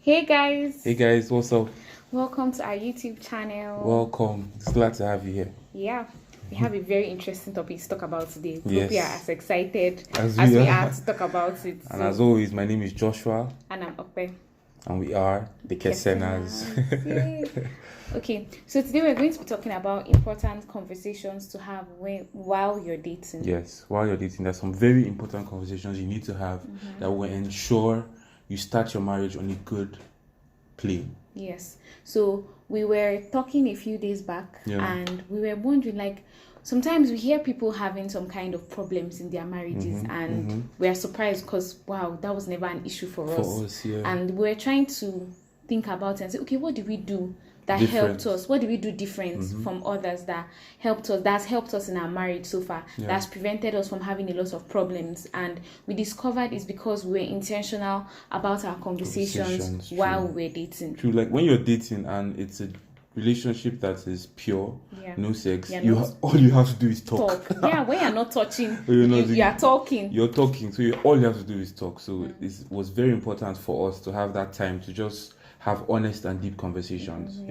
Hey guys, what's up? Welcome to our YouTube channel. Welcome. It's glad to have you here. Yeah, we have a very interesting topic to talk about today. Yes. Hope you are as excited As as we we are. are to talk about it. And as always, my name is Joshua, and I'm Okpe. and we are the Kesenas. Yay. Okay, so today we're going to be talking about important conversations to have while you're dating. Yes, while you're dating, there's some very important conversations you need to have that will ensure you start your marriage on a good plane. Yes. So we were talking a few days back, and we were wondering, like, sometimes we hear people having some kind of problems in their marriages, and we are surprised because, wow, that was never an issue for us. And we were trying to think about it and say, okay, what did we do that helped us? What did we do different from others that helped us? That's helped us in our marriage so far. That's prevented us from having a lot of problems. And we discovered it's because we were intentional about our conversations while we were dating. True, like when you're dating and it's a relationship that is pure, no sex, all you have to do is talk. Yeah, when you're not touching, you are talking. You're talking, so all you have to do is talk. So it was very important for us to have that time to just have honest and deep conversations.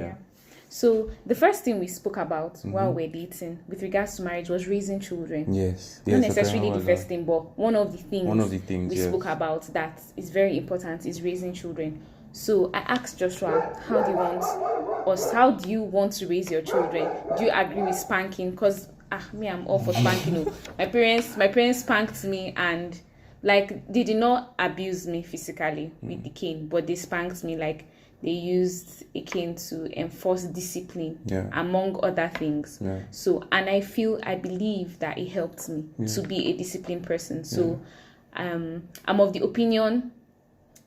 So the first thing we spoke about while we're dating with regards to marriage was raising children. Yes. Not necessarily the first thing, but one of the things we spoke about that is very important is raising children. So I asked Joshua, how do you want to raise your children? Do you agree with spanking? Because I'm all for spanking. My parents spanked me, and like they did not abuse me physically with the cane, but they spanked me. Like they used a cane to enforce discipline, among other things. So, and I believe that it helped me to be a disciplined person. So I'm of the opinion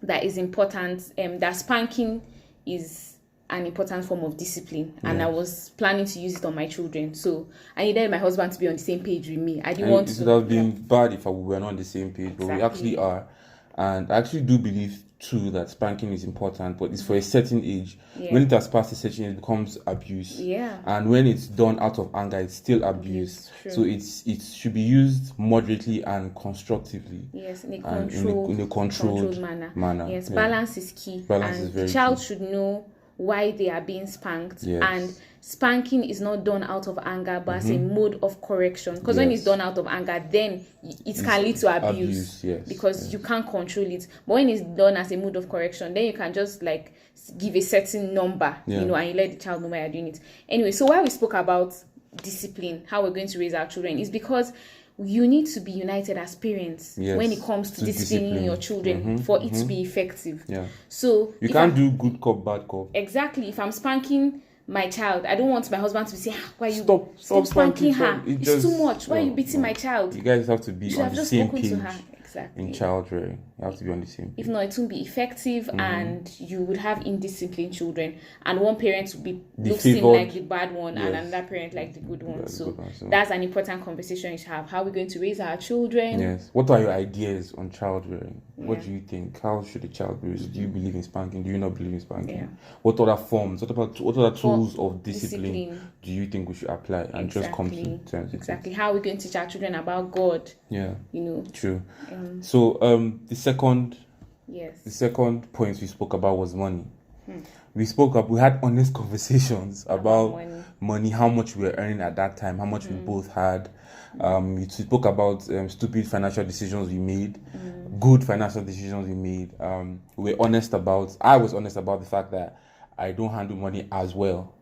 that is important, that spanking is an important form of discipline, and I was planning to use it on my children. So I needed my husband to be on the same page with me. I didn't want to. It would have been bad if we were not on the same page, but we actually are. And I actually do believe too that spanking is important, but it's for a certain age. When it has passed a certain age, it becomes abuse. And when it's done out of anger, it's still abuse. So it should be used moderately and constructively. Yes, in a controlled manner. Yes, balance is key. Balance is very the child key. should know why they are being spanked, and spanking is not done out of anger but as a mode of correction, because when it's done out of anger, then it can lead to abuse because you can't control it. But when it's done as a mode of correction, then you can just like give a certain number, and you let the child know why you're doing it. Anyway, so why we spoke about discipline, how we're going to raise our children, is because you need to be united as parents when it comes to disciplining your children for it to be effective. So you can't do good cop, bad cop. Exactly. If I'm spanking my child, I don't want my husband to say, why you stop spanking her? It's too much. Why are you beating my child? You guys have to be on the same page in child rearing. You have to be on the same page. If not, it won't be effective, and you would have indisciplined children, and one parent would be looking like the bad one and another parent like the good one. So that's an important conversation you should have. How are we going to raise our children? Yes. What are your ideas on child rearing? What do you think? How should a child be raised? Do you believe in spanking? Do you not believe in spanking? What other forms? What other tools of discipline do you think we should apply and just come to terms with it? How are we going to teach our children about God? True. So the second point we spoke about was money. We had honest conversations about money, how much we were earning at that time, how much we both had. We spoke about stupid financial decisions we made, good financial decisions we made. I was honest about the fact that I don't handle money as well.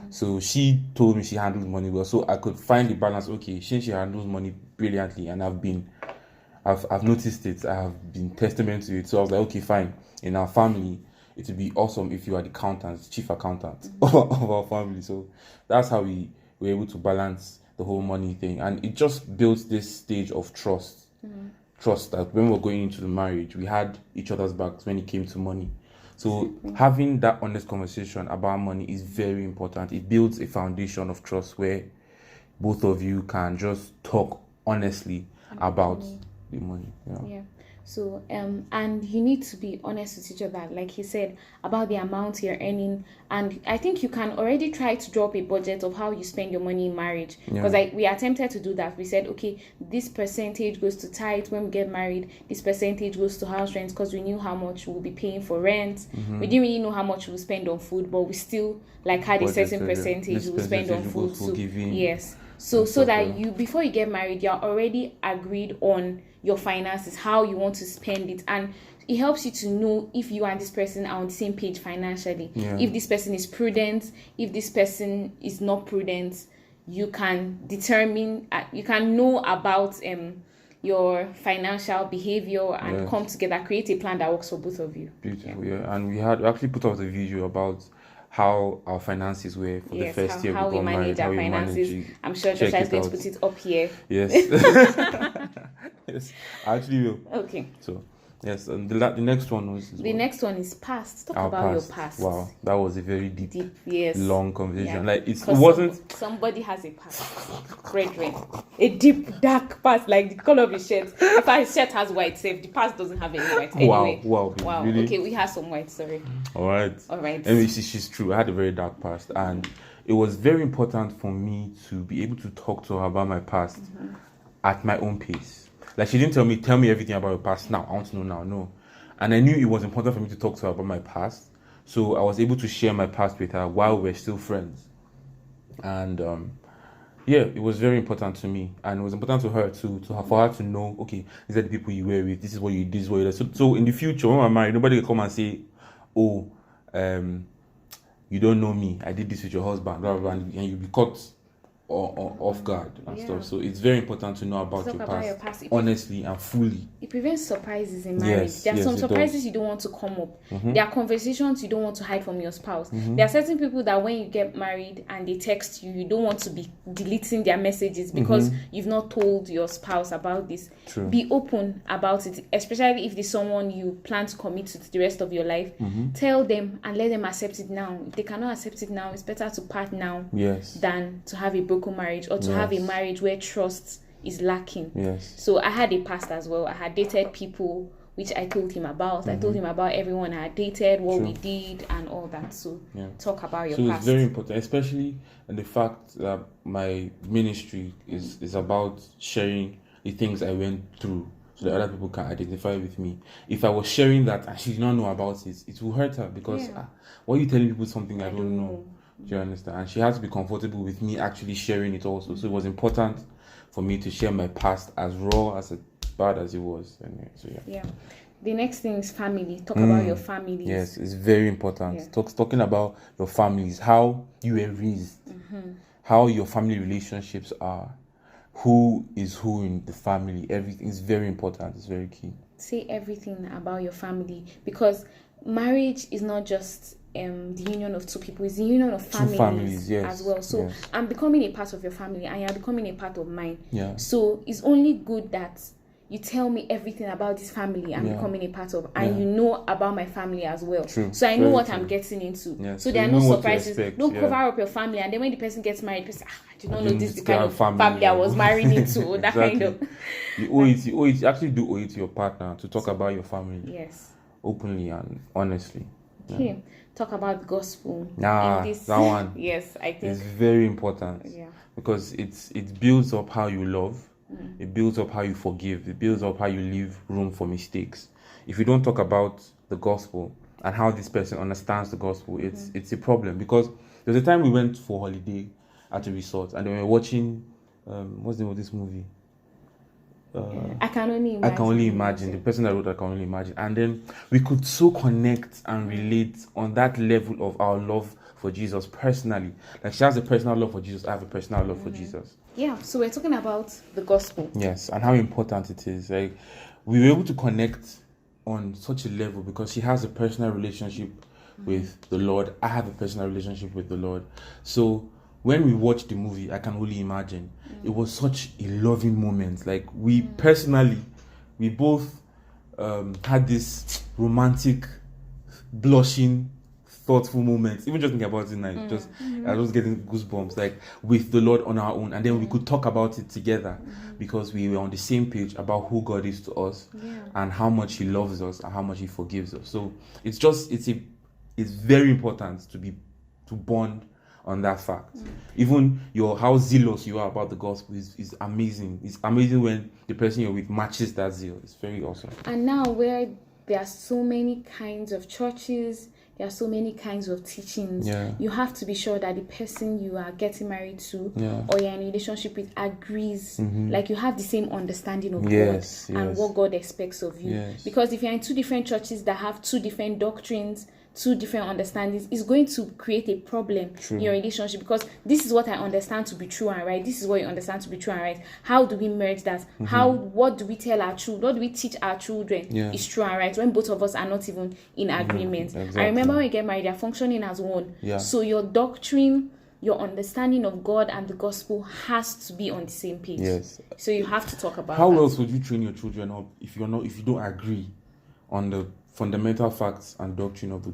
So she told me she handles money well, so I could find the balance. Okay, she handles money brilliantly, and I've noticed it. I have been testament to it. So I was like, okay, fine. In our family, it would be awesome if you are the chief accountant of our family. So that's how we were able to balance the whole money thing. And it just built this stage of trust. Trust that when we were going into the marriage, we had each other's backs when it came to money. So having that honest conversation about money is very important. It builds a foundation of trust where both of you can just talk honestly about the money. So, and you need to be honest with each other, like he said, about the amount you're earning. And I think you can already try to draw up a budget of how you spend your money in marriage. Because we attempted to do that. We said, okay, this percentage goes to tithe when we get married. This percentage goes to house rent, because we knew how much we'll be paying for rent. We didn't really know how much we'll spend on food, but we still like had a certain percentage we'll spend on food. So yes. So that you, before you get married, you're already agreed on your finances, how you want to spend it, and it helps you to know if you and this person are on the same page financially. If this person is prudent, if this person is not prudent, you can determine, you can know about your financial behavior and come together, create a plan that works for both of you. Beautiful, and we actually put out a video about how our finances were for the first year how we manage our finances. I'm sure Joshua is going to put it up here. Yes. Yes, I actually will. Okay. So, yes, and the next one was... next one is past. Talk about your past. Wow, that was a very deep long conversation. Yeah. Like, it wasn't... Somebody has a past. Brethren. A deep, dark past, like the color of his shirt. If his shirt has white, safe, the past doesn't have any white. Anyway. Wow. Really? Okay, we have some white, sorry. All right. Anyway, she's true. I had a very dark past, and it was very important for me to be able to talk to her about my past at my own pace. Like, she didn't tell me everything about your past now. I want to know now. No. And I knew it was important for me to talk to her about my past. So I was able to share my past with her while we're still friends. And it was very important to me. And it was important to her too, for her to know, okay, these are the people you were with, this is what you did, this is what you did. So in the future, when I'm married, nobody can come and say, oh, you don't know me, I did this with your husband, blah, blah, blah, and you'll be caught off guard and stuff. So it's very important to know about your past honestly and fully. It prevents surprises in marriage. There are some surprises you don't want to come up. There are conversations you don't want to hide from your spouse. There are certain people that when you get married and they text you, you don't want to be deleting their messages because you've not told your spouse about this. True. Be open about it, especially if there's someone you plan to commit to the rest of your life. Tell them and let them accept it now. If they cannot accept it now, it's better to part now than to have a broken marriage or to have a marriage where trust is lacking. So I had a past as well. I had dated people which I told him about. I told him about everyone I had dated, what we did and all that. So talk about your past. So it's very important, especially in the fact that my ministry is about sharing the things I went through so that other people can identify with me. If I was sharing that and she did not know about it, it will hurt her because why are you telling people something I don't know? Do you understand? And she had to be comfortable with me actually sharing it also. So it was important for me to share my past as raw, as bad as it was. Anyway, so The next thing is family. Talk about your families. Yes, it's very important. Talking about your families, how you were raised, how your family relationships are, who is who in the family. Everything is very important. It's very key. Say everything about your family, because marriage is not just the union of two people, it's the union of families as well. So I'm becoming a part of your family and you're becoming a part of mine. So it's only good that you tell me everything about this family I'm becoming a part of, and you know about my family as well. So I know what I'm getting into. So there are no surprises. Don't cover up your family, and then when the person gets married, person, I do not know this is the kind of family I was married into. That kind of. You owe it. You actually do owe it to your partner to talk about your family. Yes. Openly and honestly. Okay. Talk about the gospel. That one. Yes, I think it's very important. Because it builds up how you love. It builds up how you forgive. It builds up how you leave room for mistakes. If you don't talk about the gospel and how this person understands the gospel, it's a problem. Because there's a time we went for holiday at a resort and then we were watching what's the name of this movie? I Can Only Imagine. The person that wrote I Can Only Imagine. And then we could so connect and relate on that level of our love for Jesus personally. Like, she has a personal love for Jesus, I have a personal love for Jesus. Yeah, so we're talking about the gospel. Yes, and how important it is. Like, we were able to connect on such a level because she has a personal relationship with the Lord. I have a personal relationship with the Lord. So when we watched the movie, I Can Only Imagine, it was such a loving moment. Like, we personally, we both had this romantic, blushing thoughtful moments. Even just thinking about it now, I was getting goosebumps. Like with the Lord on our own, and then we could talk about it together because we were on the same page about who God is to us and how much He loves us and how much He forgives us. So it's very important to bond on that fact. Even how zealous you are about the gospel is amazing. It's amazing when the person you're with matches that zeal. It's very awesome. And now where there are so many kinds of churches, there are so many kinds of teachings, you have to be sure that the person you are getting married to or you're in a relationship with agrees, like you have the same understanding of God and what God expects of you. Because if you're in two different churches that have two different doctrines, two different understandings, is going to create a problem in your relationship, because this is what I understand to be true and right, this is what you understand to be true and right. How do we merge that? What do we tell our children? What do we teach our children is true and right when both of us are not even in agreement? I remember when you get married, they're functioning as one. So your doctrine, your understanding of God and the gospel has to be on the same page. So you have to talk about how else would you train your children up if you don't agree on the fundamental facts and doctrine of the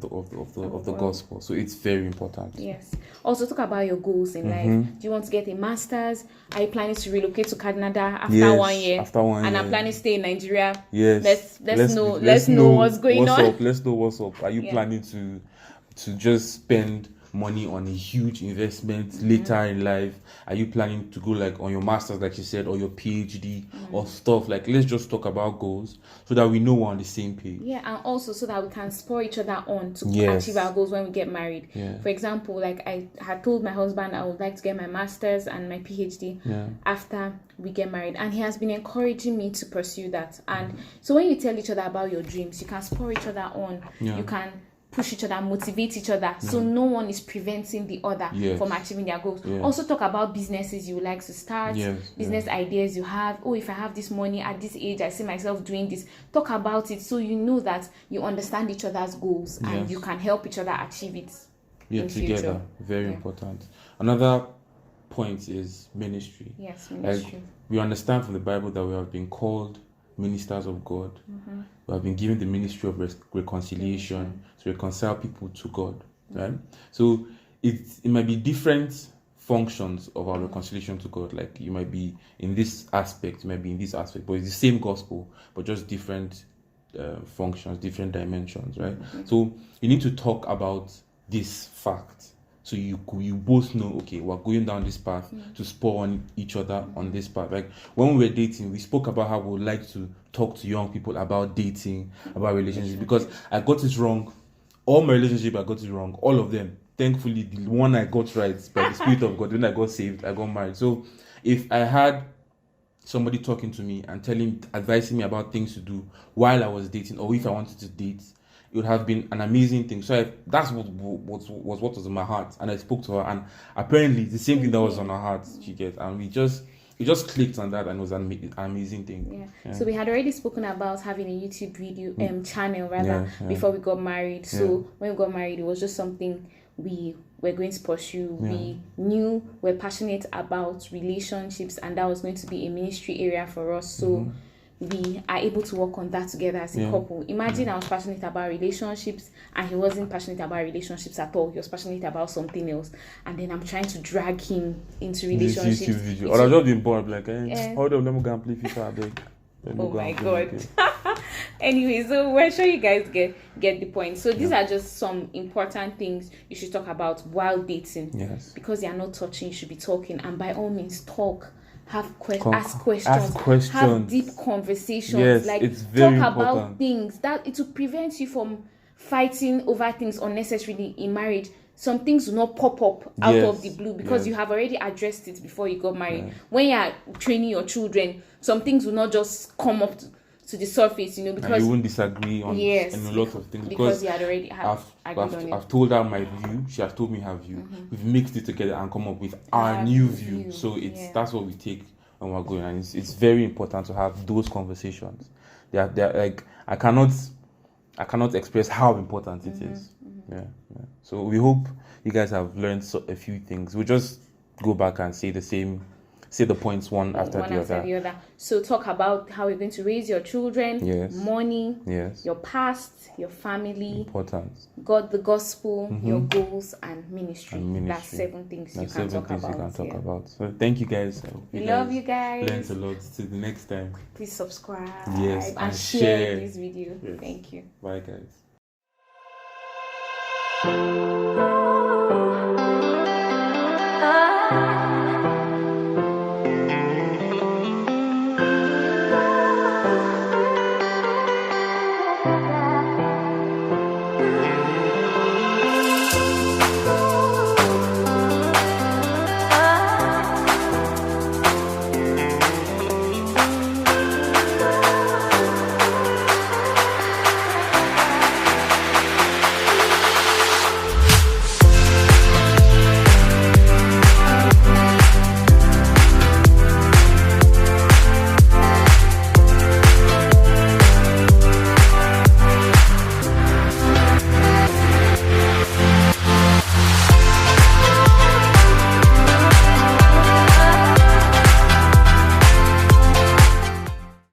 gospel? So it's very important. Also talk about your goals in life. Do you want to get a master's? Are you planning to relocate to Canada after 1 year? And I'm planning to stay in Nigeria. Let's know what's going on. Let's know what's up. Are you planning to just spend money on a huge investment later in life? Are you planning to go like on your master's, like you said, or your PhD or stuff? Like, let's just talk about goals so that we know we're on the same page. And also so that we can spur each other on to achieve our goals when we get married. For example, like I had told my husband I would like to get my master's and my PhD after we get married, and he has been encouraging me to pursue that. And so when you tell each other about your dreams, you can spur each other on. You can push each other, motivate each other, so no one is preventing the other from achieving their goals. Also talk about businesses you would like to start, business ideas you have. Oh, if I have this money at this age, I see myself doing this. Talk about it so you know that you understand each other's goals and you can help each other achieve it in together. Future. Very important. Another point is ministry. Ministry. Like, we understand from the Bible that we have been called ministers of God. We have been given the ministry of reconciliation to reconcile people to God, right? So it might be different functions of our reconciliation to God. Like, you might be in this aspect, you might be in this aspect, but it's the same gospel, but just different functions, different dimensions, right? So you need to talk about this fact. So you both know, okay, we're going down this path to spur on each other on this path. Like when we were dating, we spoke about how we would like to talk to young people about dating, about relationships, because I got it wrong. All my relationships, I got it wrong. All of them. Thankfully, the one I got right by the Spirit of God, when I got saved, I got married. So if I had somebody talking to me and advising me about things to do while I was dating, or if I wanted to date, it would have been an amazing thing. So that's what was in my heart, and I spoke to her, and apparently the same thing that was on her heart she gets, and we just clicked on that, and it was an amazing thing. So we had already spoken about having a YouTube video channel before we got married. So when we got married, it was just something we were going to pursue. We knew we're passionate about relationships, and that was going to be a ministry area for us. So we are able to work on that together as a couple. Imagine I was passionate about relationships and he wasn't passionate about relationships at all. He was passionate about something else, and then I'm trying to drag him into relationships. Or I've just been bored, like, hold on, let me go and play FIFA. Oh my God. Anyway, so we're sure you guys get the point. So these are just some important things you should talk about while dating. Because you're not touching, you should be talking, and by all means talk. Ask questions, have deep conversations, like talk about things that it will prevent you from fighting over things unnecessarily in marriage. Some things will not pop up out of the blue because you have already addressed it before you got married. When you are training your children, some things will not just come up to the surface, because and you won't disagree on a lot of things because you had already I've told her my view, she has told me her view. We've mixed it together and come up with our new view. So that's what we take when we're going, and it's very important to have those conversations. They're like, I cannot express how important it is. So we hope you guys have learned a few things. We'll just go back and say the same say the points one after the other. So talk about how you're going to raise your children. Yes. Money. Yes. Your past, your family. Important. God, the gospel, your goals, and ministry. That's 7 things you can talk about. So thank you guys. We love you guys. Learned a lot. Till the next time. Please subscribe. Yes. And share this video. Yes. Thank you. Bye guys.